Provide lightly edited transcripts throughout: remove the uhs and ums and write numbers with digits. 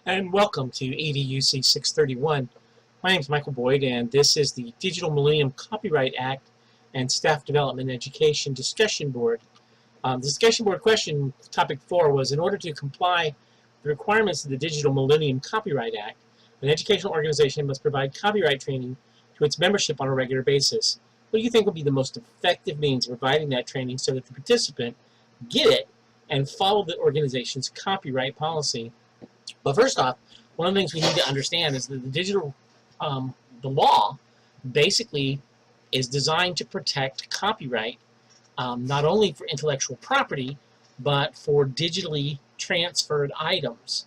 And welcome to EDUC 631. My name is Michael Boyd, and this is the Digital Millennium Copyright Act and Staff Development Education Discussion Board. The discussion board question, topic 4, was in order to comply with the requirements of the Digital Millennium Copyright Act, an educational organization must provide copyright training to its membership on a regular basis. What do you think would be the most effective means of providing that training so that the participant get it and follow the organization's copyright policy? But first off, one of the things we need to understand is that the law basically is designed to protect copyright, not only for intellectual property, but for digitally transferred items.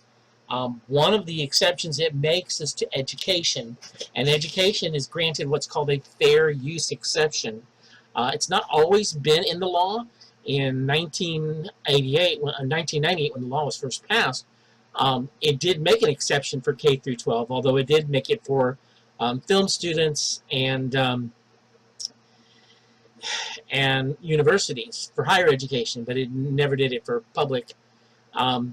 One of the exceptions it makes is to education, and education is granted what's called a fair use exception. It's not always been in the law. In 1998, 1998, when the law was first passed, it did make an exception for K through 12, although it did make it for film students and universities for higher education, but it never did it for public.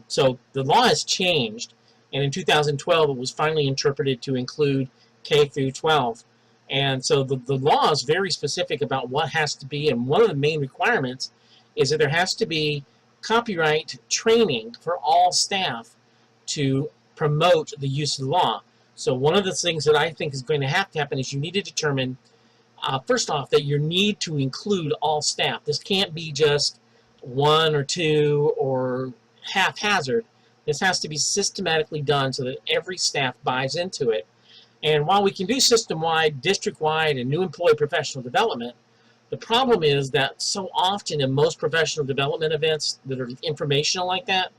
So the law has changed, and in 2012 it was finally interpreted to include K through 12. And so the law is very specific about what has to be, and one of the main requirements is that there has to be copyright training for all staff to promote the use of the law. So one of the things that I think is going to happen is you need to determine, first off, that you need to include all staff. This can't be just one or two or haphazard. This has to be systematically done so that every staff buys into it. And while we can do system-wide, district-wide, and new employee professional development, the problem is that so often in most professional development events that are informational like that,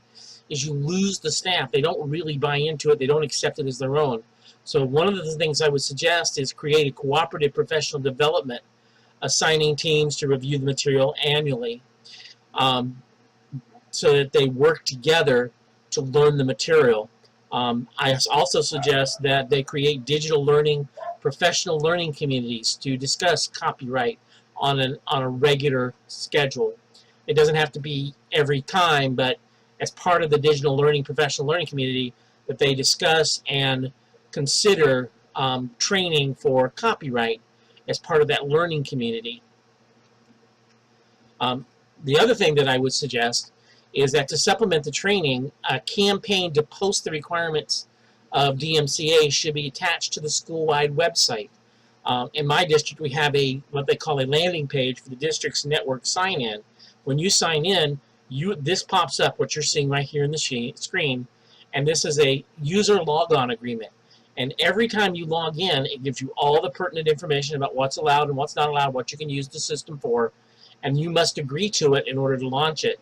is you lose the staff. They don't really buy into it. They don't accept it as their own. So one of the things I would suggest is create a cooperative professional development, assigning teams to review the material annually, so that they work together to learn the material. I also suggest that they create digital learning, professional learning communities to discuss copyright on a regular schedule. It doesn't have to be every time, but as part of the digital learning, professional learning community, that they discuss and consider training for copyright as part of that learning community. The other thing that I would suggest is that to supplement the training, a campaign to post the requirements of DMCA should be attached to the school-wide website. In my district, we have what they call a landing page for the district's network sign-in. When you sign in, this pops up, what you're seeing right here in the screen, and this is a user logon agreement. And every time you log in, it gives you all the pertinent information about what's allowed and what's not allowed, what you can use the system for, and you must agree to it in order to launch it.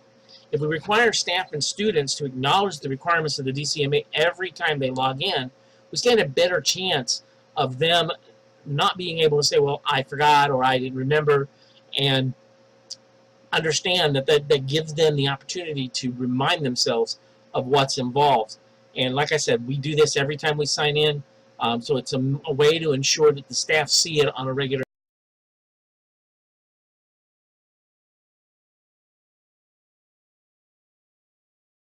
If we require staff and students to acknowledge the requirements of the DCMA every time they log in, we stand a better chance of them not being able to say, well, I forgot or I didn't remember, and understand that gives them the opportunity to remind themselves of what's involved. And like I said, we do this every time we sign in, so it's a way to ensure that the staff see it on a regular